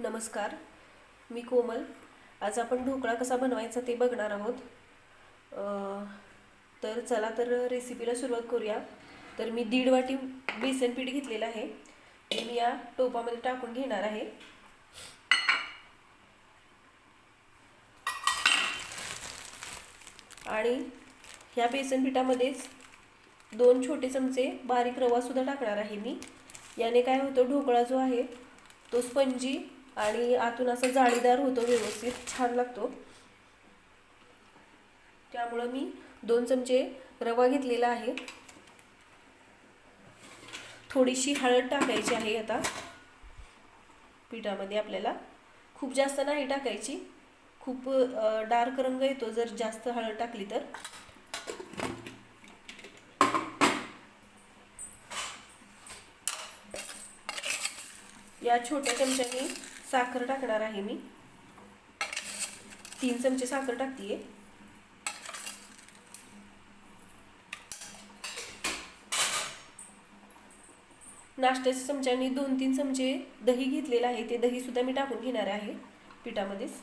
नमस्कार, मी कोमल. आज आपण ढोकळा कसा बनवायचा ते बघणार आहोत. तर चला तर रेसिपीला सुरुवात करूया. तर मी 1.5 वाटी बेसन पीठ घेतलेलं आहे, ते मी या टोपामध्ये टाकून घेणार आहे. आणि ह्या बेसन पिठामध्येच 2 छोटे चमचे बारीक रवा सुद्धा टाकणार आहे मी. याने काय होतं, ढोकळा जो आहे तो स्पंजी आणि आतून असा जाळीदार होतो, व्यवस्थित छान लागतो. त्यामुळे मी 2 चमचे रवा घेतलेला आहे. थोडीशी हळद टाकायची आहे आता पिठामध्ये. आपल्याला खूप जास्त नाही टाकायची, खूप डार्क रंग येतो जर जास्त हळद टाकली तर. या छोट्या चमच्याने साखर टाकणार आहे मी. 3 चमचे साखर टाकतीये. नाश्त्याच्या चमच्याने 2-3 चमचे दही घेतलेलं आहे, ते दही सुद्धा मी टाकून घेणार आहे पिठामध्येच.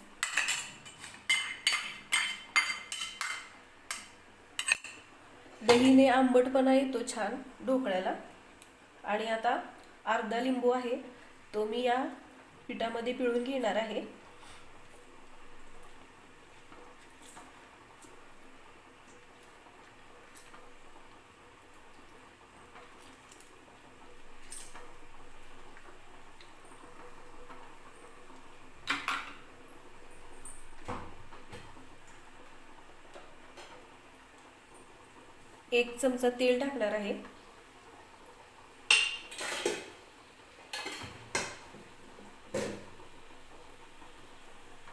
दहीने आंबटपणा येतो छान ढोकळ्याला. आणि आता अर्धा लिंबू आहे, तो मी या पिठामध्ये पिळून घेणार आहे. एक चमचा तेल टाकणार आहे.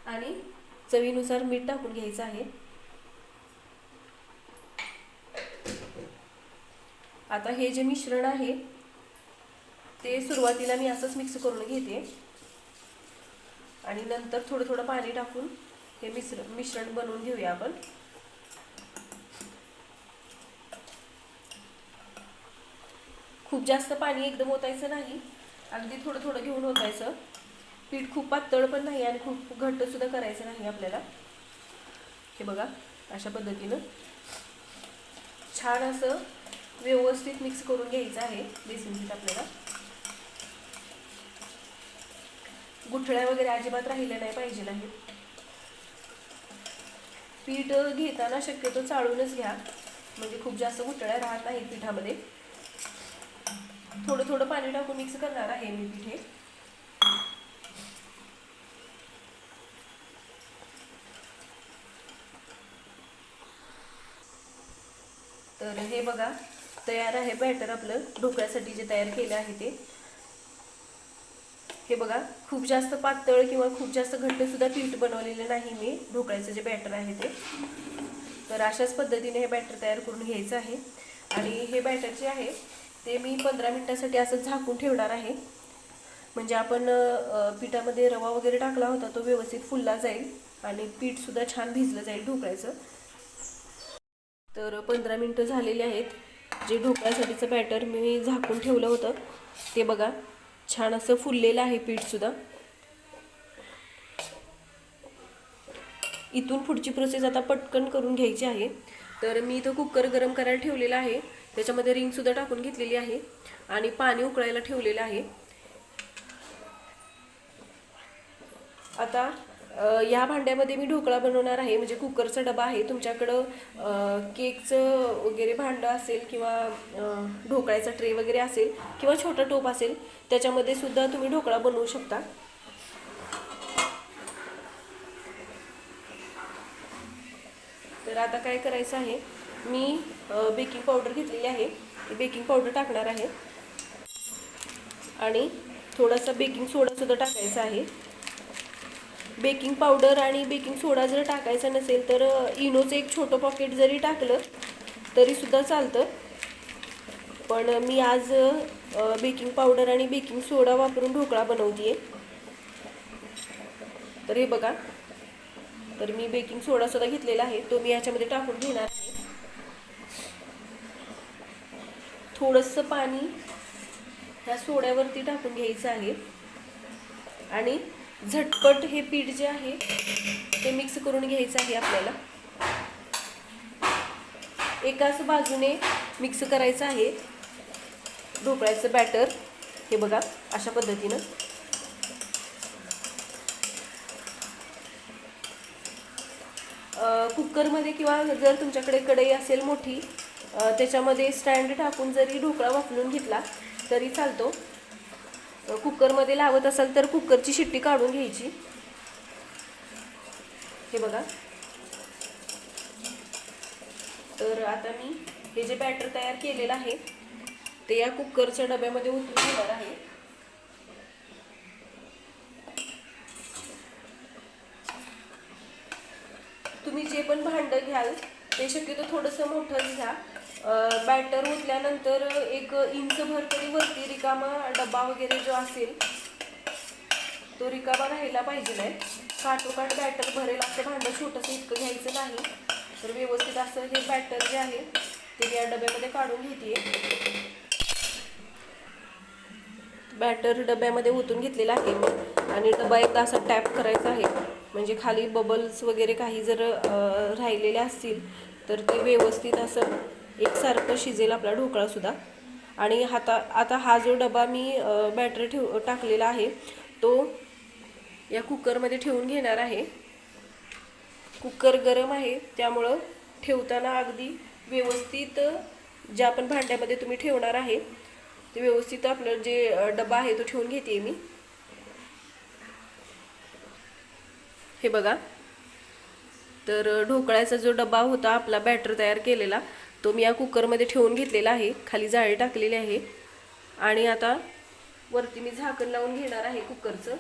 आणि चवीनुसार मीठ टाकून घ्यायचं आहे. आता हे जे मिश्रण आहे ते सुरुवातीला मी असंच मिक्स करून घेते आणि नंतर थोडं थोडं पाणी टाकून हे मिश्रण बनवून घेऊया आपण. खूप जास्त पाणी एकदम ओतायचं नाही, अगदी थोडं थोडं घेऊन ओतायचं. पीठ खूप पातळ पण नाही आणि खूप घट्ट सुद्धा करायचं नाही आपल्याला. हे बघा, अशा पद्धतीनं छान असं व्यवस्थित मिक्स करून घ्यायचं आहे बेसन पीठ. आपल्याला गुठळ्या वगैरे अजिबात राहिल्या नाही पाहिजे नाही. पीठ घेताना शक्यतो चाळूनच घ्या, म्हणजे खूप जास्त गुठळ्या राहत नाहीत पिठामध्ये. थोडं थोडं पाणी टाकून मिक्स करणार आहे मी पीठ हे. तर हे बघा, तयार आहे बॅटर आपलं ढोकळ्यासाठी जे तयार केलं आहे ते. हे बघा, खूप जास्त पातळ किंवा खूप जास्त घट्ट सुद्धा पीठ बनवलेलं नाही मी ढोकळ्याचं जे बॅटर आहे ते. तर अशाच पद्धतीने हे बॅटर तयार करून घ्यायचं आहे. आणि हे बॅटर जे आहे ते मी 15 मिनिटासाठी असं झाकून ठेवणार आहे, म्हणजे आपण पिठामध्ये रवा वगैरे टाकला होता तो व्यवस्थित फुलला जाईल आणि पीठ सुद्धा छान भिजलं जाईल ढोकळ्याचं. तर 15 मिनिटं झालेली आहेत. जे ढोकळ्यासाठीचं बॅटर मी झाकून ठेवलं होतं ते बघा छान असं फुललेलं आहे पीठ सुद्धा. इथून पुढची प्रोसेस आता पटकन करून घ्यायची आहे. तर मी इथं कुकर गरम करायला ठेवलेला आहे, त्याच्यामध्ये रिंग सुद्धा टाकून घेतलेली आहे आणि पाणी उकळायला ठेवलेलं आहे. आता या भांड्यामध्ये मी ढोकळा बनवणार आहे, म्हणजे कुकरचा डबा आहे. तुमच्याकडं केकचं वगैरे भांडं असेल किंवा ढोकळ्याचा ट्रे वगैरे असेल किंवा छोटा टोप असेल त्याच्यामध्ये सुद्धा तुम्ही ढोकळा बनवू शकता. तर आता काय करायचं आहे, मी बेकिंग पावडर घेतलेली आहे, बेकिंग पावडर टाकणार आहे आणि थोडासा बेकिंग सोडा सुद्धा टाकायचा आहे. बेकिंग पावडर आणि बेकिंग सोडा जर टाकायचा नसेल तर इनोचं एक छोटं पॉकेट जरी टाकलं तरी सुद्धा चालतं. पण मी आज बेकिंग पावडर आणि बेकिंग सोडा वापरून ढोकळा बनवते. तर हे बघा, तर मी बेकिंग सोडा सुद्धा घेतलेला आहे, तो मी याच्यामध्ये टाकून घेणार आहे. थोडंसं पाणी ह्या सोड्यावरती टाकून घ्यायचं आहे आणि झटपट हे पीठ जे आहे ते मिक्स करून घ्यायचं आहे आपल्याला. एकाच बाजूने मिक्स करायचं आहे ढोकळ्याचं बॅटर. हे बघा अशा पद्धतीनं. कुकरमध्ये किंवा जर तुमच्याकडे कढई असेल मोठी त्याच्यामध्ये स्टँड टाकून जरी ढोकळा वाफलून घेतला तरी चालतो. कुकरमध्ये लावत असाल तर कुकरची शिट्टी काढून घ्यायची. हे बघा. तर आता मी हे जे बॅटर तयार केलेलं आहे ते या कुकरच्या डब्यामध्ये ओतून घेणार आहे. तुम्ही जे पण भांडं घ्याल ते शक्यतो थोडंसं मोठंच घ्या. बॅटर ओतल्यानंतर 1 इंचभर तरी वरती रिकामा डबा वगैरे जो असेल तो रिकामा राहायला पाहिजे नाही. काठोकाठ बॅटर भरेल असं भांडं छोटंसं इतकं घ्यायचं नाही. तर व्यवस्थित असं हे बॅटर जे आहे ते मी या डब्यामध्ये काढून घेते. बॅटर डब्यामध्ये ओतून घेतलेला आहे मी आणि डबा एकदा असा टॅप करायचा आहे म्हणजे खाली बबल्स वगैरे काही जर राहिलेले असतील तर ते व्यवस्थित असं एकसारखं शिजेल आपला ढोकळासुद्धा. आणि आता हा जो डबा मी बॅटर टाकलेला आहे तो या कुकरमध्ये ठेवून घेणार आहे. कुकर गरम आहे त्यामुळं ठेवताना अगदी व्यवस्थित ज्या आपण भांड्यामध्ये तुम्ही ठेवणार आहे ते व्यवस्थित आपलं जे डबा आहे तो ठेवून घेते मी. हे बघा. तर ढोकळ्याचा जो डबा होता आपला बॅटर तयार केलेला तो मी या कुकरमध्ये ठेवून घेतलेला आहे. खाली जाळी टाकलेली आहे आणि आता वरती मी झाकण लावून घेणार आहे कुकरचं.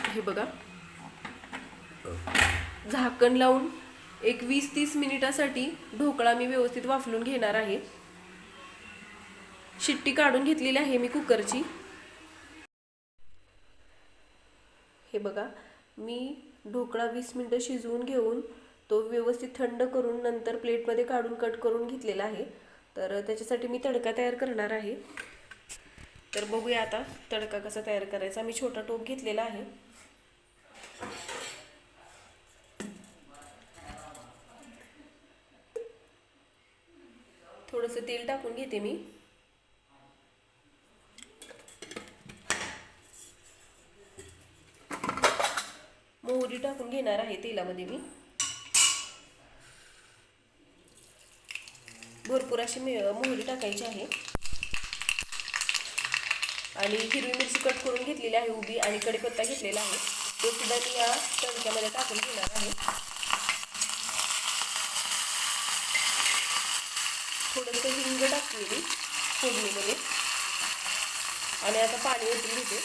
हे बघा. झाकण लावून एक 20-30 मिनिटासाठी ढोकळा मी व्यवस्थित वाफलून घेणार आहे. शिट्टी काढून घेतलेली आहे मी कुकरची. हे बघा. मी ढोकळा 20 मिनिटं शिजवून घेऊन तो व्यवस्थित थंड करून नंतर प्लेटमध्ये काढून कट करून घेतलेला आहे. तर त्याच्यासाठी मी तडका तयार करणार आहे. तर बघूया आता तडका कसा तयार करायचा. मी छोटा टोप घेतलेला आहे. थोडंसं तेल टाकून घेते मी. मोहरी टाकून घेणार आहे तेलामध्ये मी. भरपूर अशी मोहरी टाकायची आहे. आणि हिरवी मिरची कट करून घेतलेली आहे उभी आणि कढीपत्ता घेतलेला आहे तो सुद्धा मी या तडक्यामध्ये टाकून घेणार आहे. थोडंसं हिंग टाकते मी फोडणीमध्ये आणि आता पाणी ओतून घेते.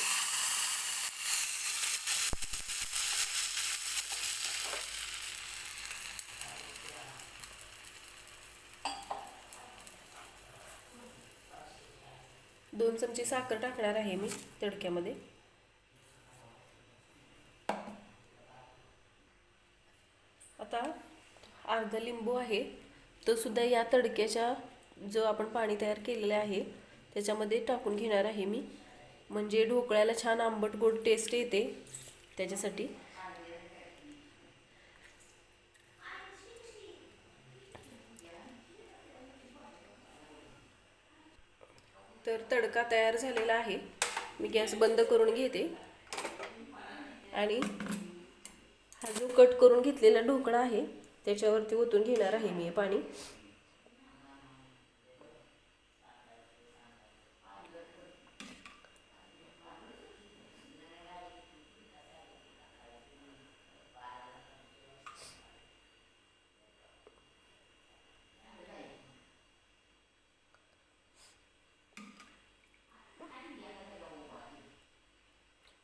दोन चमचे साखर टाकणार आहे मी तडक्यामध्ये. आता अर्धा लिंबू आहे तो सुद्धा या तडक्याच्या जो आपण पाणी तयार केलेलं आहे त्याच्यामध्ये टाकून घेणार आहे मी. म्हणजे ढोकळ्याला छान आंबट गोड टेस्ट येते त्याच्यासाठी. तर तडका तयार झालेला आहे. मी गॅस बंद करून घेते आणि हा जो कट करून घेतलेला ढोकळा आहे त्याच्यावरती ओतून घेणार आहे मी पाणी.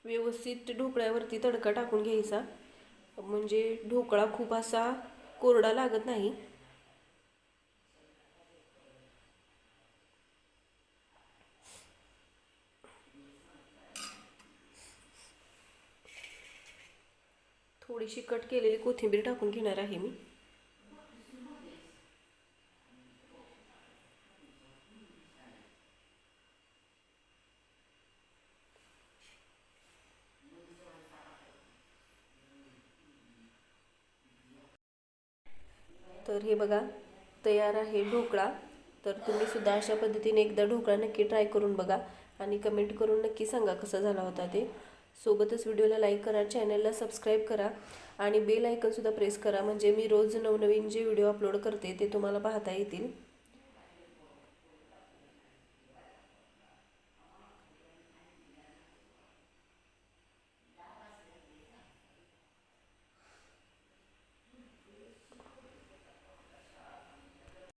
व्यवस्थित ढोकळ्यावरती तडका टाकून घ्यायचा म्हणजे ढोकळा खूप असा कोरडा लागत नाही. थोडीशी कट केलेली कोथिंबीर टाकून घेणार आहे मी. तर हे बघा तयार आहे ढोकळा. तर तुम्ही सुद्धा अशा पद्धतीने एकदा ढोकळा नक्की ट्राय करून बघा आणि कमेंट करून नक्की सांगा कसा झाला होता ते. सोबतच व्हिडिओला लाईक करा, चॅनलला सबस्क्राईब करा आणि बेल आयकॉनसुद्धा प्रेस करा, म्हणजे मी रोज नवनवीन जे व्हिडिओ अपलोड करते ते तुम्हाला पाहता येतील.